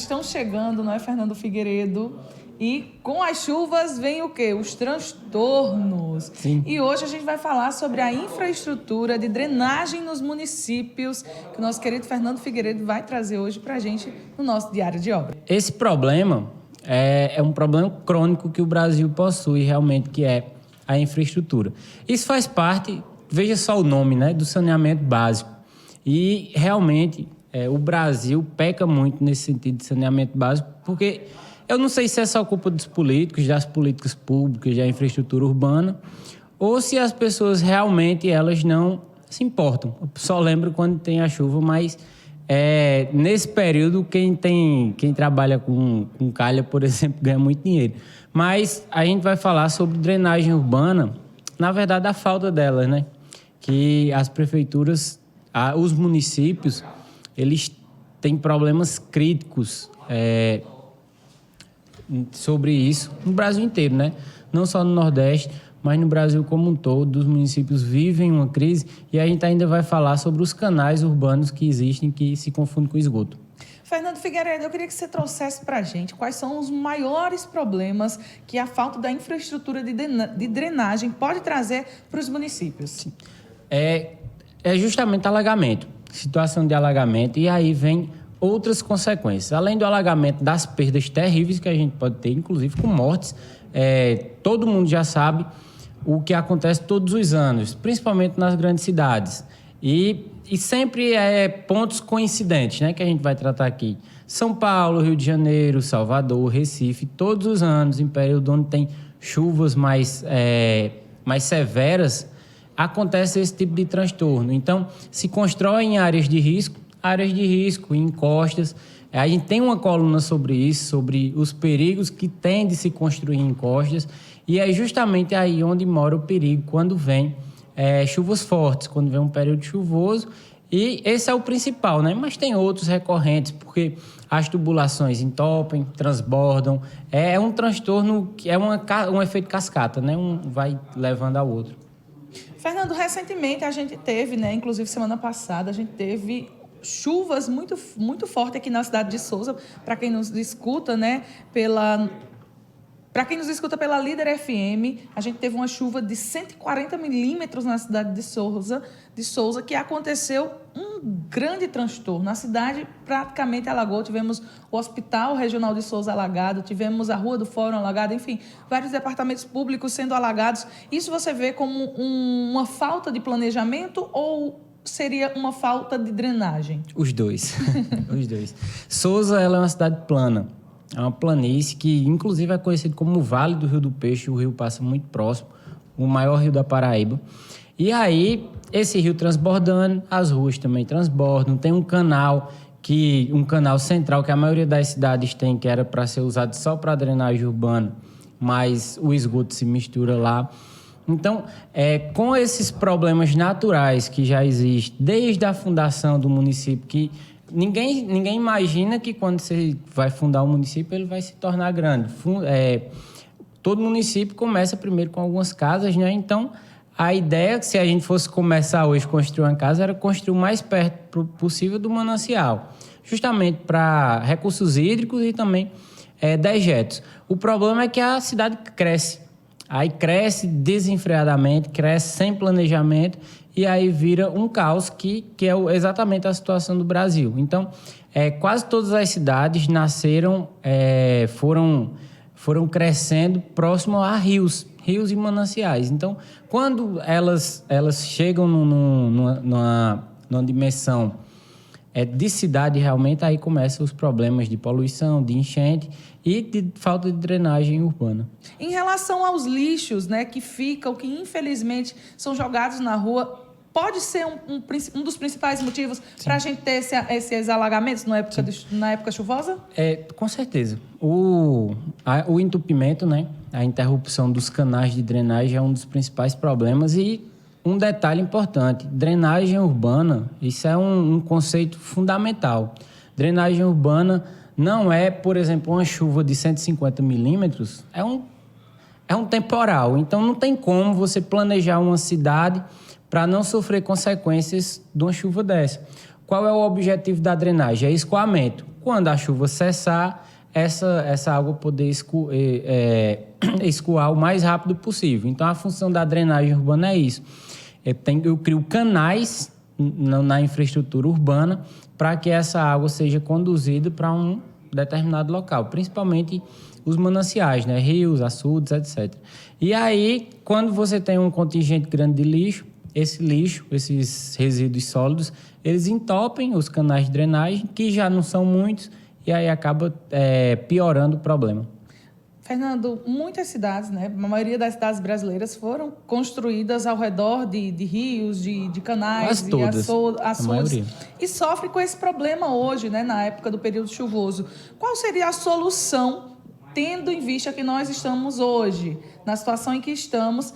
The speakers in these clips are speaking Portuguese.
estão chegando, não é, Fernando Figueiredo? E com as chuvas vem o quê? Os transtornos. Sim. E hoje a gente vai falar sobre a infraestrutura de drenagem nos municípios, que o nosso querido Fernando Figueiredo vai trazer hoje para a gente no nosso Diário de Obra. Esse problema é um problema crônico que o Brasil possui realmente, que é a infraestrutura. Isso faz parte, veja só o nome, né, do saneamento básico. E realmente o Brasil peca muito nesse sentido de saneamento básico, porque eu não sei se é só culpa dos políticos, das políticas públicas, da infraestrutura urbana, ou se as pessoas realmente elas não se importam. Eu só lembro quando tem a chuva, mas nesse período quem trabalha com calha, por exemplo, ganha muito dinheiro. Mas a gente vai falar sobre drenagem urbana, na verdade a falta delas, né? Que as prefeituras, os municípios, eles têm problemas críticos sobre isso no Brasil inteiro, né? Não só no Nordeste, mas no Brasil como um todo. Os municípios vivem uma crise e a gente ainda vai falar sobre os canais urbanos que existem que se confundem com esgoto. Fernando Figueiredo, eu queria que você trouxesse para a gente quais são os maiores problemas que a falta da infraestrutura de drenagem pode trazer para os municípios. É justamente alagamento, situação de alagamento, e aí vem outras consequências. Além do alagamento, das perdas terríveis que a gente pode ter, inclusive com mortes, todo mundo já sabe o que acontece todos os anos, principalmente nas grandes cidades. E sempre pontos coincidentes, né, que a gente vai tratar aqui. São Paulo, Rio de Janeiro, Salvador, Recife, todos os anos, em período onde tem chuvas mais severas, acontece esse tipo de transtorno. Então, se constroem áreas de risco, encostas. A gente tem uma coluna sobre isso, sobre os perigos que tem de se construir em encostas, e é justamente aí onde mora o perigo quando vem chuvas fortes, quando vem um período chuvoso, e esse é o principal, né? Mas tem outros recorrentes, porque as tubulações entopem, transbordam, é um transtorno que é um efeito cascata, né? Um vai levando ao outro. Fernando, recentemente a gente teve, né, inclusive semana passada, a gente teve chuvas muito, muito fortes aqui na cidade de Souza. Para quem nos escuta, né, pela Líder FM, a gente teve uma chuva de 140 milímetros na cidade de Souza, que aconteceu um grande transtorno. A cidade praticamente alagou, tivemos o Hospital Regional de Souza alagado, tivemos a Rua do Fórum alagada, enfim, vários departamentos públicos sendo alagados. Isso você vê como uma falta de planejamento ou seria uma falta de drenagem? Os dois. Os dois. Souza, ela é uma cidade plana. É uma planície que, inclusive, é conhecido como o Vale do Rio do Peixe. O rio passa muito próximo, o maior rio da Paraíba. E aí, esse rio transbordando, as ruas também transbordam. Tem um canal central que a maioria das cidades tem, que era para ser usado só para drenagem urbana, mas o esgoto se mistura lá. Então, com esses problemas naturais que já existem desde a fundação do município, que ninguém imagina que quando você vai fundar um município, ele vai se tornar grande. Todo município começa primeiro com algumas casas, né? Então, a ideia, que se a gente fosse começar hoje a construir uma casa, era construir o mais perto possível do manancial, justamente para recursos hídricos e também dejetos. O problema é que a cidade cresce. Aí cresce desenfreadamente, cresce sem planejamento, e aí vira um caos que é exatamente a situação do Brasil. Então, quase todas as cidades nasceram, foram crescendo próximo a rios e mananciais. Então, quando elas chegam numa dimensão de cidade realmente, aí começam os problemas de poluição, de enchente e de falta de drenagem urbana. Em relação aos lixos, né, que infelizmente são jogados na rua, pode ser um dos principais motivos para a gente ter esses alagamentos na época chuvosa? Com certeza. O entupimento, né, a interrupção dos canais de drenagem é um dos principais problemas. E um detalhe importante, drenagem urbana, isso é um conceito fundamental. Drenagem urbana não é, por exemplo, uma chuva de 150 milímetros, é um temporal. Então, não tem como você planejar uma cidade para não sofrer consequências de uma chuva dessa. Qual é o objetivo da drenagem? É escoamento. quando a chuva cessar, essa água poder escoar o mais rápido possível. Então, a função da drenagem urbana é isso. Eu crio canais na infraestrutura urbana para que essa água seja conduzida para um determinado local, principalmente os mananciais, né? Rios, açudes, etc. E aí, quando você tem um contingente grande de lixo, esses resíduos sólidos, eles entopem os canais de drenagem, que já não são muitos, e aí acaba piorando o problema. Fernando, muitas cidades, né, a maioria das cidades brasileiras foram construídas ao redor de rios, de canais e açudes, e sofre com esse problema hoje, né, na época do período chuvoso. Qual seria a solução, tendo em vista que nós estamos hoje, na situação em que estamos,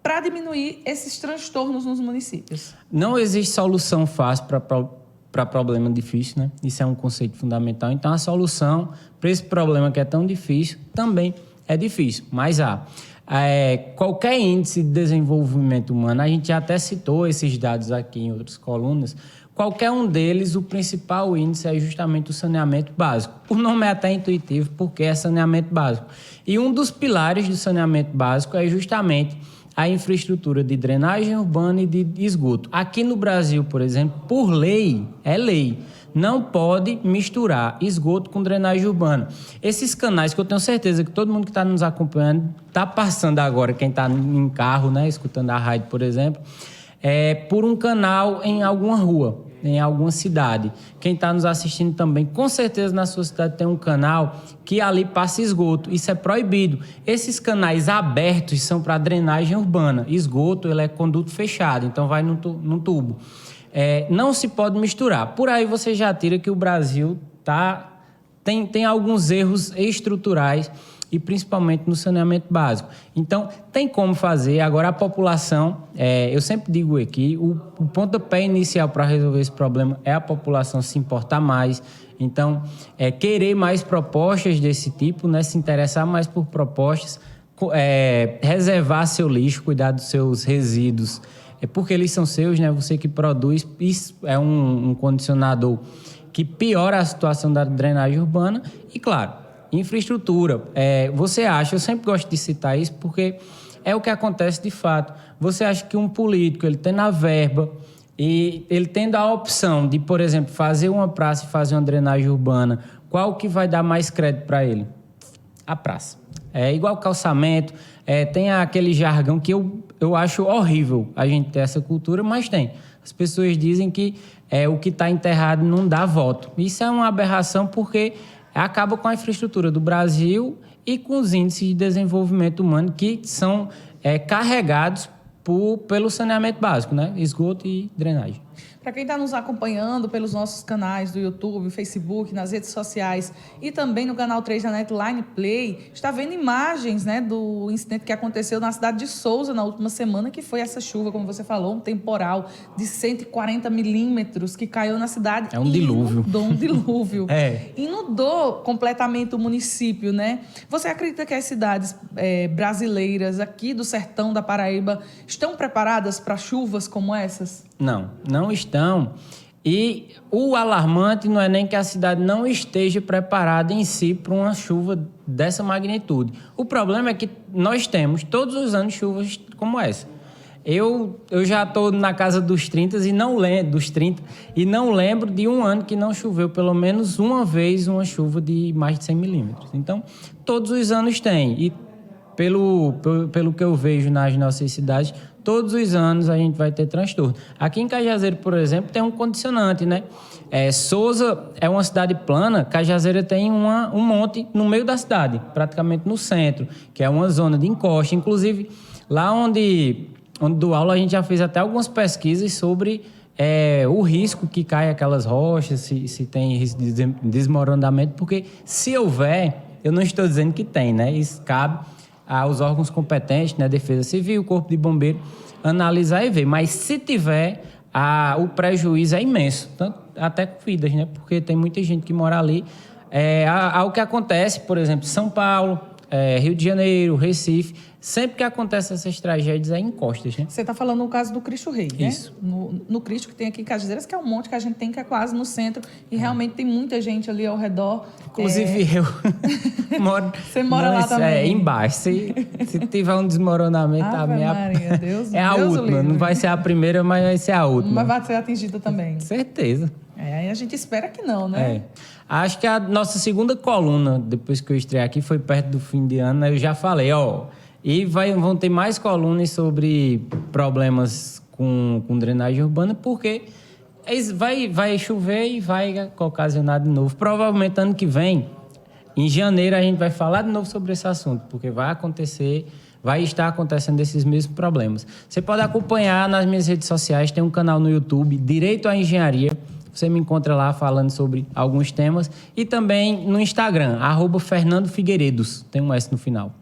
para diminuir esses transtornos nos municípios? Não existe solução fácil para problema difícil, né? Isso é um conceito fundamental. Então, a solução para esse problema que é tão difícil também é difícil, mas qualquer índice de desenvolvimento humano, a gente já até citou esses dados aqui em outras colunas, qualquer um deles, o principal índice é justamente o saneamento básico. O nome é até intuitivo, porque é saneamento básico. E um dos pilares do saneamento básico é justamente a infraestrutura de drenagem urbana e de esgoto. Aqui no Brasil, por exemplo, por lei, não pode misturar esgoto com drenagem urbana. Esses canais, que eu tenho certeza que todo mundo que está nos acompanhando está passando agora, quem está em carro, né, escutando a rádio, por exemplo, por um canal em alguma rua, em alguma cidade. Quem está nos assistindo também, com certeza na sua cidade tem um canal que ali passa esgoto. Isso é proibido. Esses canais abertos são para drenagem urbana. Esgoto, ele é conduto fechado, então vai num tubo. Não se pode misturar. Por aí você já tira que o Brasil tem alguns erros estruturais e principalmente no saneamento básico. Então, tem como fazer. Agora, a população, eu sempre digo aqui, o pontapé inicial para resolver esse problema é a população se importar mais. Então, querer mais propostas desse tipo, né, se interessar mais por propostas, reservar seu lixo, cuidar dos seus resíduos, porque eles são seus, né? Você que produz, isso é um condicionador que piora a situação da drenagem urbana e, claro, infraestrutura. Eu sempre gosto de citar isso porque é o que acontece de fato. Você acha que um político, ele tendo a verba e ele tendo a opção de, por exemplo, fazer uma praça e fazer uma drenagem urbana, qual que vai dar mais crédito para ele? A praça. É igual calçamento, tem aquele jargão que eu acho horrível a gente ter essa cultura, mas tem. As pessoas dizem que o que está enterrado não dá voto. Isso é uma aberração porque acaba com a infraestrutura do Brasil e com os índices de desenvolvimento humano que são carregados pelo saneamento básico, né? Esgoto e drenagem. Para quem está nos acompanhando pelos nossos canais do YouTube, Facebook, nas redes sociais e também no canal 3 da Netline Play, está vendo imagens, né, do incidente que aconteceu na cidade de Souza na última semana, que foi essa chuva, como você falou, um temporal de 140 milímetros que caiu na cidade. É um dilúvio. Um dilúvio. Inundou completamente o município, né? Você acredita que as cidades brasileiras aqui do sertão da Paraíba estão preparadas para chuvas como essas? Não estão. E o alarmante não é nem que a cidade não esteja preparada em si para uma chuva dessa magnitude. O problema é que nós temos todos os anos chuvas como essa. Eu já estou na casa dos 30 e não lembro de um ano que não choveu pelo menos uma vez uma chuva de mais de 100 milímetros. Então, todos os anos tem. E pelo que eu vejo nas nossas cidades, todos os anos a gente vai ter transtorno. Aqui em Cajazeiro, por exemplo, tem um condicionante, né? Souza é uma cidade plana, Cajazeiro tem um monte no meio da cidade, praticamente no centro, que é uma zona de encosta. Inclusive, lá onde dou aula, a gente já fez até algumas pesquisas sobre o risco que cai aquelas rochas, se tem risco de desmoronamento, porque se houver, eu não estou dizendo que tem, né? Isso cabe aos órgãos competentes, né, Defesa Civil, Corpo de Bombeiro, analisar e ver. Mas se tiver, o prejuízo é imenso, tanto, até com vidas, né? Porque tem muita gente que mora ali. O que acontece, por exemplo, São Paulo, Rio de Janeiro, Recife. Sempre que acontecem essas tragédias é em costas, né? Você está falando no caso do Cristo Rei, né? Isso. No Cristo que tem aqui em Cajazeiras, que é um monte que a gente tem que é quase no centro. E realmente tem muita gente ali ao redor. Inclusive eu moro... Você mora lá também? Embaixo. Se tiver um desmoronamento, Ave Maria, Deus, é a Deus o última. livre. Não vai ser a primeira, mas vai ser a última. Mas vai ser atingida também. Certeza. Aí a gente espera que não, né? Acho que a nossa segunda coluna, depois que eu estreiei aqui, foi perto do fim de ano. Eu já falei, e vão ter mais colunas sobre problemas com drenagem urbana, porque vai chover e vai ocasionar de novo. Provavelmente ano que vem, em janeiro, a gente vai falar de novo sobre esse assunto, porque vai estar acontecendo esses mesmos problemas. Você pode acompanhar nas minhas redes sociais, tem um canal no YouTube, Direito à Engenharia. Você me encontra lá falando sobre alguns temas. E também no Instagram, @FernandoFigueiredos. Tem um S no final.